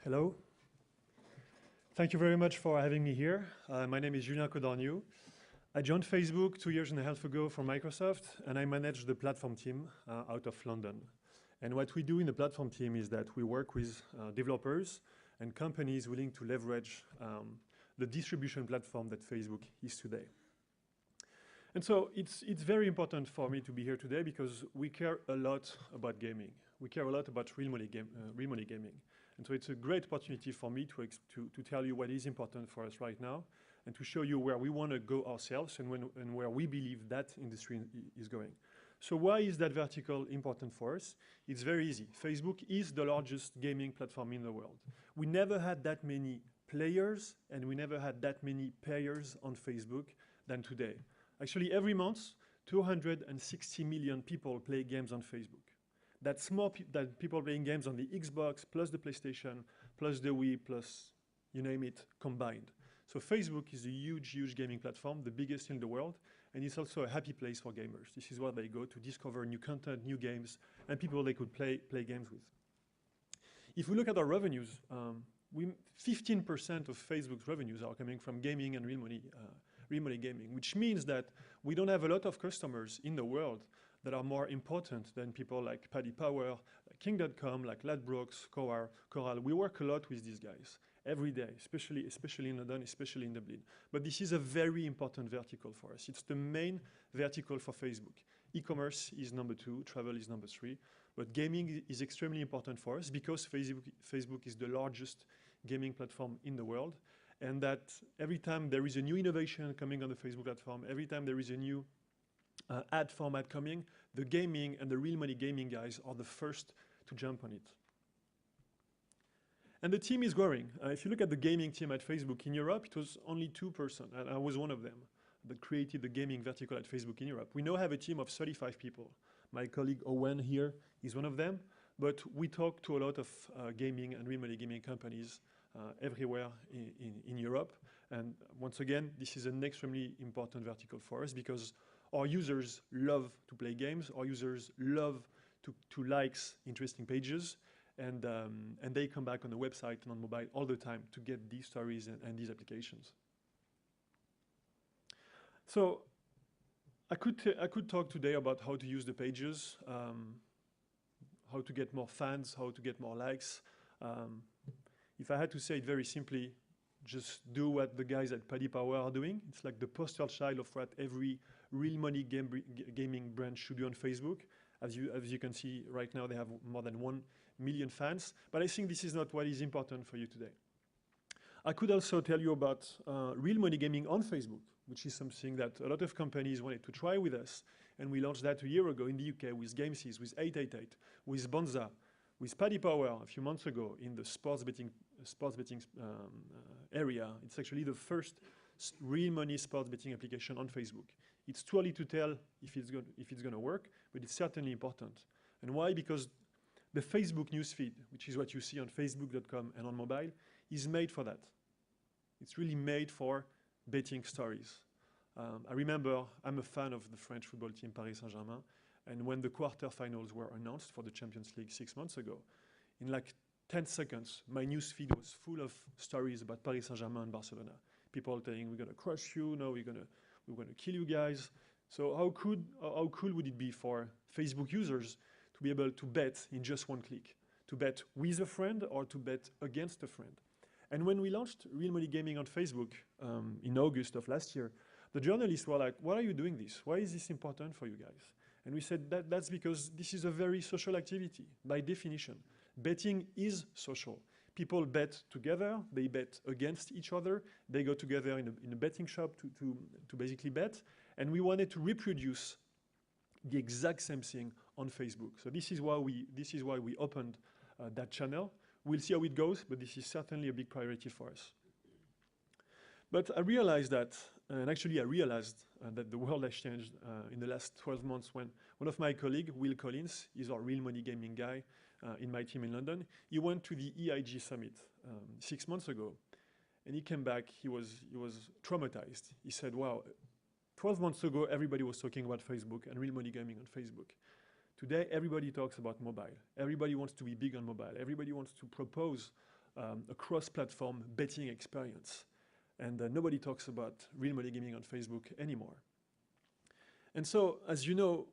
Hello. Thank you very much for having me here. My name is Julien Codorniou. I joined Facebook 2.5 years ago from Microsoft, and I manage the platform team out of London. And what we do in the platform team is that we work with developers and companies willing to leverage the distribution platform that Facebook is today. And so it's very important for me to be here today because we care a lot about gaming. We care a lot about real money gaming. And so it's a great opportunity for me to tell you what is important for us right now and to show you where we want to go ourselves and where we believe that industry is going. So why is that vertical important for us? It's very easy. Facebook is the largest gaming platform in the world. We never had that many players and we never had that many payers on Facebook than today. Actually, every month, 260 million people play games on Facebook. That's more than people playing games on the Xbox, plus the PlayStation, plus the Wii, plus you name it, combined. So Facebook is a huge, huge gaming platform, the biggest in the world, and it's also a happy place for gamers. This is where they go to discover new content, new games, and people they could play games with. If we look at our revenues, 15% of Facebook's revenues are coming from gaming and real money gaming, which means that we don't have a lot of customers in the world that are more important than people like Pari, like King.com, like Ladbrokes, Coral. We work a lot with these guys every day, especially in London, especially in Dublin. But this is a very important vertical for us. It's the main vertical for Facebook. E-commerce is number 2, travel is number 3, but gaming is extremely important for us because Facebook is the largest gaming platform in the world, and that every time there is a new innovation coming on the Facebook platform, every time there is a new ad format coming, the gaming and the real money gaming guys are the first to jump on it. And the team is growing. If you look at the gaming team at Facebook in Europe, it was only 2%, and I was one of them that created the gaming vertical at Facebook in Europe. We now have a team of 35 people. My colleague Owen here is one of them, but we talk to a lot of gaming and real money gaming companies everywhere in Europe. And once again, this is an extremely important vertical for us because our users love to play games, our users love to like interesting pages, and they come back on the website and on mobile all the time to get these stories and these applications. So I could talk today about how to use the pages, how to get more fans, how to get more likes. If I had to say it very simply, just do what the guys at Pari are doing. It's like the poster child of what every real money gaming brand should do on Facebook. As you can see right now, they have more than 1 million fans. But I think this is not what is important for you today. I could also tell you about real money gaming on Facebook, which is something that a lot of companies wanted to try with us. And we launched that a year ago in the UK with Gamesys, with 888, with Bonza, with Pari a few months ago in the sports betting area. It's actually the first real money sports betting application on Facebook. It's too early to tell if it's going to work, but it's certainly important. And why? Because the Facebook newsfeed, which is what you see on Facebook.com and on mobile, is made for that. It's really made for betting stories. I remember I'm a fan of the French football team Paris Saint-Germain, and when the quarterfinals were announced for the Champions League 6 months ago, in like 10 seconds, my newsfeed was full of stories about Paris Saint-Germain and Barcelona. People saying, we're going to crush you, no, we're going to kill you guys. So how cool would it be for Facebook users to be able to bet in just one click, to bet with a friend or to bet against a friend? And when we launched Real Money Gaming on Facebook in August of last year, the journalists were like, why are you doing this? Why is this important for you guys? And we said that's because this is a very social activity, by definition. Betting is social. People bet together, they bet against each other, they go together in a betting shop to basically bet, and we wanted to reproduce the exact same thing on Facebook. So this is why we opened that channel. We'll see how it goes, but this is certainly a big priority for us. But I realized that, and actually I realized that the world has changed in the last 12 months when one of my colleagues, Will Collins, is our real money gaming guy in my team in London. He went to the EIG summit 6 months ago, and he came back, he was traumatized. He said, wow, 12 months ago, everybody was talking about Facebook and real money gaming on Facebook. Today, everybody talks about mobile. Everybody wants to be big on mobile. Everybody wants to propose a cross-platform betting experience. And nobody talks about real money gaming on Facebook anymore. And so, as you know,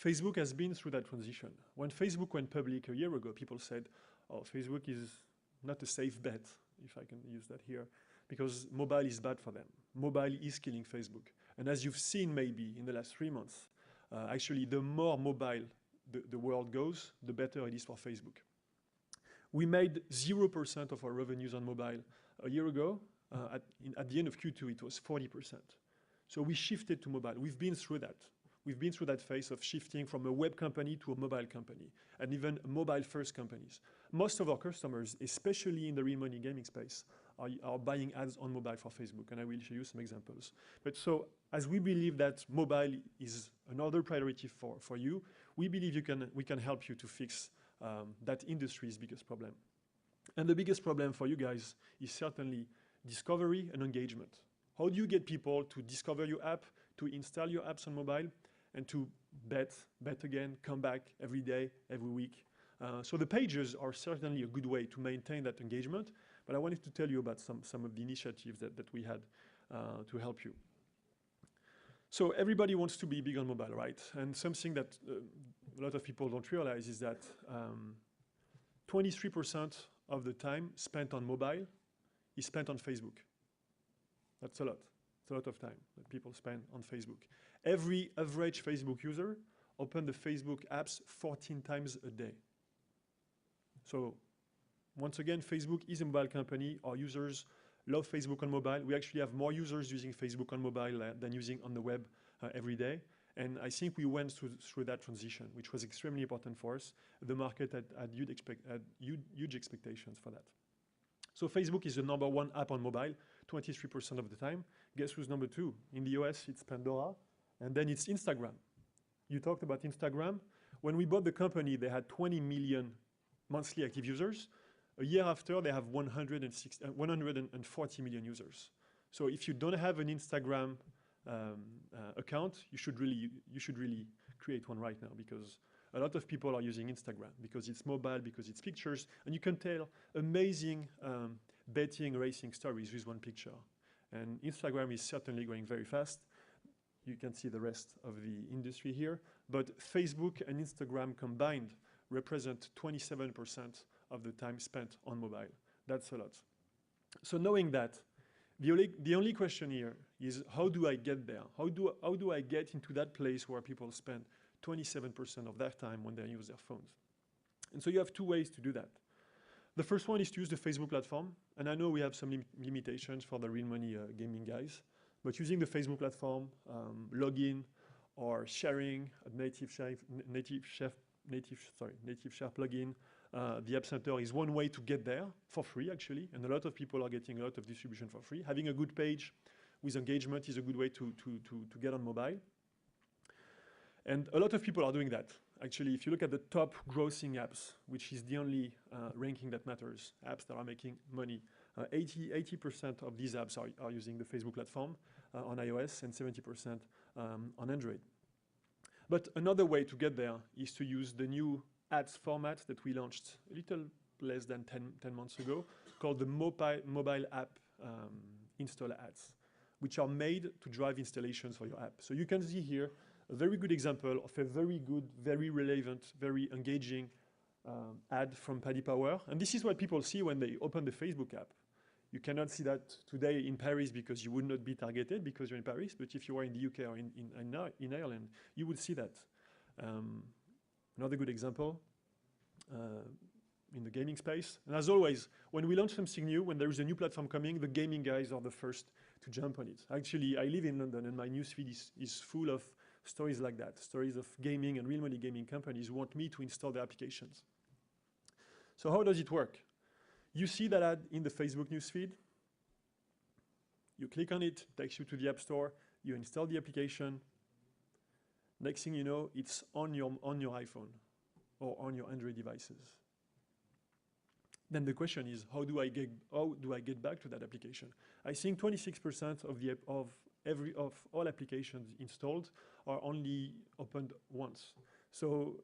Facebook has been through that transition. When Facebook went public a year ago, people said, oh, Facebook is not a safe bet, if I can use that here, because mobile is bad for them. Mobile is killing Facebook. And as you've seen maybe in the last 3 months, actually the more mobile the world goes, the better it is for Facebook. We made 0% of our revenues on mobile a year ago. At the end of Q2, it was 40%. So we shifted to mobile. We've been through that. We've been through that phase of shifting from a web company to a mobile company, and even mobile-first companies. Most of our customers, especially in the real money gaming space, are buying ads on mobile for Facebook, and I will show you some examples. But so, as we believe that mobile is another priority for you, we believe we can help you to fix that industry's biggest problem. And the biggest problem for you guys is certainly discovery and engagement. How do you get people to discover your app, to install your apps on mobile, and to bet again, come back every day, every week? So the pages are certainly a good way to maintain that engagement, but I wanted to tell you about some of the initiatives that we had to help you. So everybody wants to be big on mobile, right? And something that a lot of people don't realize is that 23% of the time spent on mobile is spent on Facebook. That's a lot. It's a lot of time that people spend on Facebook. Every average Facebook user opens the Facebook apps 14 times a day. So once again, Facebook is a mobile company. Our users love Facebook on mobile. We actually have more users using Facebook on mobile than using on the web every day. And I think we went through that transition, which was extremely important for us. The market had huge expectations for that. So Facebook is the #1 app on mobile, 23% of the time. Guess who's number 2? In the US, it's Pandora, and then it's Instagram. You talked about Instagram. When we bought the company, they had 20 million monthly active users. A year after, they have 140 million users. So if you don't have an Instagram account, you should really create one right now, because a lot of people are using Instagram because it's mobile, because it's pictures, and you can tell amazing betting, racing stories with one picture. And Instagram is certainly going very fast. You can see the rest of the industry here. But Facebook and Instagram combined represent 27% of the time spent on mobile. That's a lot. So knowing that, the only question here is, how do I get there? How do I get into that place where people spend 27% of their time when they use their phones? And so you have 2 ways to do that. The first one is to use the Facebook platform. And I know we have some limitations for the real money gaming guys, but using the Facebook platform, login or sharing a native share plugin, the App Center is one way to get there for free, actually. And a lot of people are getting a lot of distribution for free. Having a good page with engagement is a good way to get on mobile. And a lot of people are doing that. Actually, if you look at the top grossing apps, which is the only ranking that matters, apps that are making money, 80% of these apps are using the Facebook platform on iOS and 70% on Android. But another way to get there is to use the new ads format that we launched a little less than 10 months ago, called the mobile app install ads, which are made to drive installations for your app. So you can see here a very good example of a very good, very relevant, very engaging ad from Pari. And this is what people see when they open the Facebook app. You cannot see that today in Paris because you would not be targeted because you're in Paris, but if you are in the UK or in Ireland, you would see that. Another good example in the gaming space. And as always, when we launch something new, when there is a new platform coming, the gaming guys are the first to jump on it. Actually, I live in London and my newsfeed is full of stories like that, stories of gaming and real money gaming companies who want me to install their applications. So how does it work? You see that ad in the Facebook newsfeed. You click on it, takes you to the App Store. You install the application. Next thing you know, it's on your iPhone or on your Android devices. Then the question is, how do I get back to that application? I think 26% of all applications installed are only opened once. So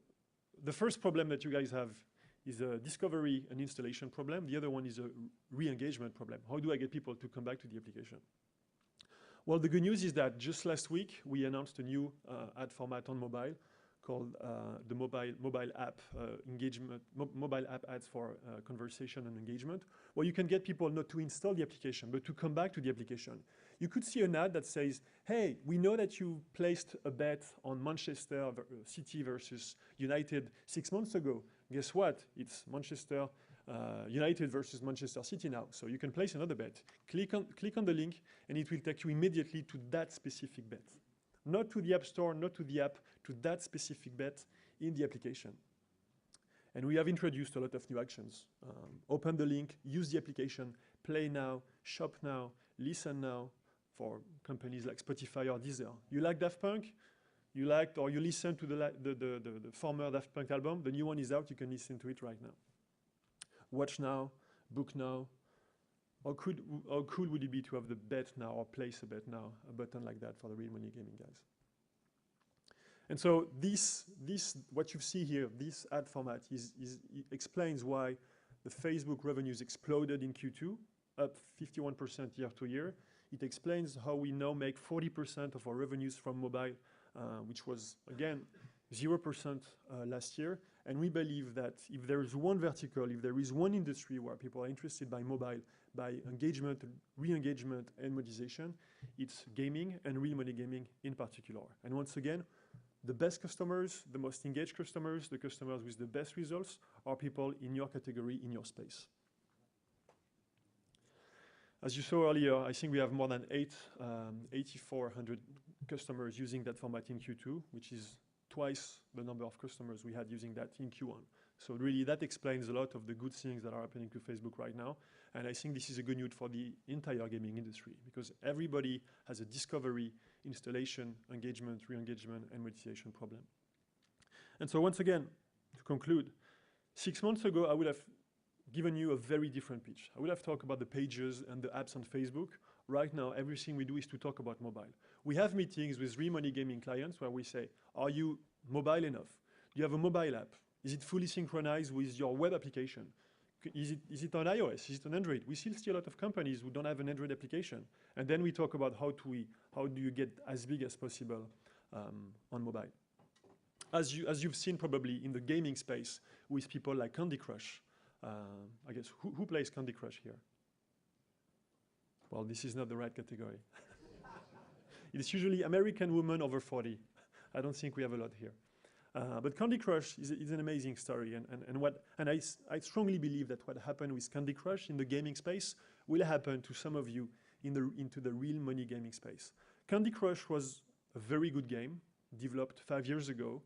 the first problem that you guys have is a discovery and installation problem. The other one is a re-engagement problem. How do I get people to come back to the application? Well, the good news is that just last week, we announced a new ad format on mobile called the mobile app mobile app ads for conversation and engagement, where you can get people not to install the application, but to come back to the application. You could see an ad that says, hey, we know that you placed a bet on Manchester City versus United 6 months ago. Guess what? It's Manchester United versus Manchester City now. So you can place another bet. Click on the link, and it will take you immediately to that specific bet. Not to the App Store, not to the app, to that specific bet in the application. And we have introduced a lot of new actions. Open the link, use the application, play now, shop now, listen now, for companies like Spotify or Deezer. You like Daft Punk? You liked or you listened to the former Daft Punk album? The new one is out, you can listen to it right now. Watch now, book now. How cool would it be to have the bet now or place a bet now, a button like that for the real money gaming guys? And so this what you see here, this ad format explains why the Facebook revenues exploded in Q2, up 51% year to year. It explains how we now make 40% of our revenues from mobile, which was, again, 0% last year. And we believe that if there is one vertical, if there is one industry where people are interested by mobile, by engagement, re-engagement, and monetization, it's gaming and real money gaming in particular. And once again, the best customers, the most engaged customers, the customers with the best results are people in your category, in your space. As you saw earlier, I think we have more than 8,400 customers using that format in Q2, which is twice the number of customers we had using that in Q1. So really that explains a lot of the good things that are happening to Facebook right now. And I think this is a good news for the entire gaming industry, because everybody has a discovery, installation, engagement, re-engagement, and monetization problem. And so once again, to conclude, 6 months ago, I would have given you a very different pitch. I would have talked about the pages and the apps on Facebook. Right now, everything we do is to talk about mobile. We have meetings with real money gaming clients where we say, are you mobile enough? Do you have a mobile app? Is it fully synchronized with your web application? Is it on iOS? Is it on Android? We still see a lot of companies who don't have an Android application. And then we talk about how do you get as big as possible on mobile. As you've seen probably in the gaming space with people like Candy Crush. I guess, who plays Candy Crush here? Well, this is not the right category. It's usually American women over 40. I don't think we have a lot here. But Candy Crush is an amazing story. And I strongly believe that what happened with Candy Crush in the gaming space will happen to some of you into the real money gaming space. Candy Crush was a very good game, developed 5 years ago,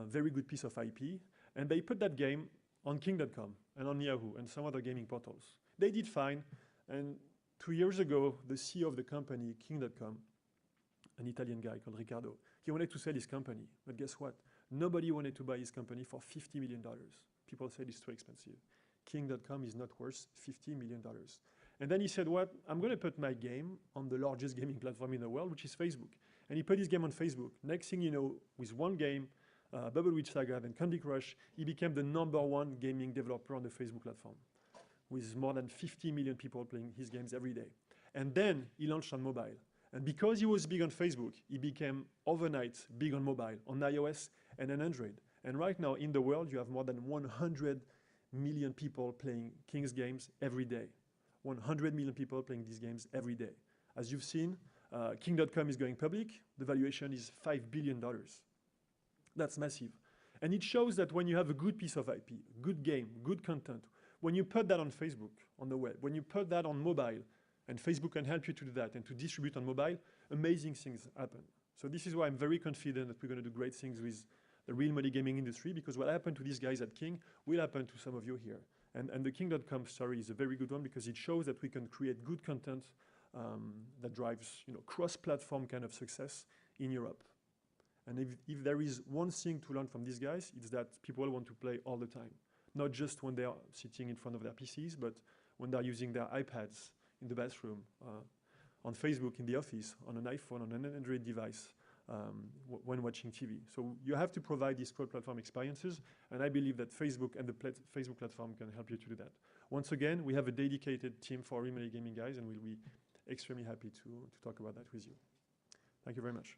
very good piece of IP. And they put that game on King.com and on Yahoo and some other gaming portals. They did fine. And 2 years ago, the CEO of the company, King.com, an Italian guy called Riccardo, he wanted to sell his company. But guess what? Nobody wanted to buy his company for $50 million. People said it's too expensive. King.com is not worth $50 million. And then he said, what? I'm going to put my game on the largest gaming platform in the world, which is Facebook. And he put his game on Facebook. Next thing you know, with one game, Bubble Witch Saga, then Candy Crush, he became the #1 gaming developer on the Facebook platform, with more than 50 million people playing his games every day. And then he launched on mobile. And because he was big on Facebook, he became overnight big on mobile, on iOS and on Android. And right now in the world, you have more than 100 million people playing King's games every day. 100 million people playing these games every day. As you've seen, King.com is going public. The valuation is $5 billion. That's massive. And it shows that when you have a good piece of IP, good game, good content, when you put that on Facebook, on the web, when you put that on mobile, and Facebook can help you to do that and to distribute on mobile, amazing things happen. So this is why I'm very confident that we're going to do great things with the real money gaming industry, because what happened to these guys at King will happen to some of you here. And the King.com story is a very good one because it shows that we can create good content that drives cross-platform kind of success in Europe. And if there is one thing to learn from these guys, it's that people want to play all the time. Not just when they are sitting in front of their PCs, but when they're using their iPads in the bathroom, on Facebook in the office, on an iPhone, on an Android device, when watching TV. So you have to provide these cross-platform experiences, and I believe that Facebook and the Facebook platform can help you to do that. Once again, we have a dedicated team for real money gaming guys, and we'll be extremely happy to talk about that with you. Thank you very much.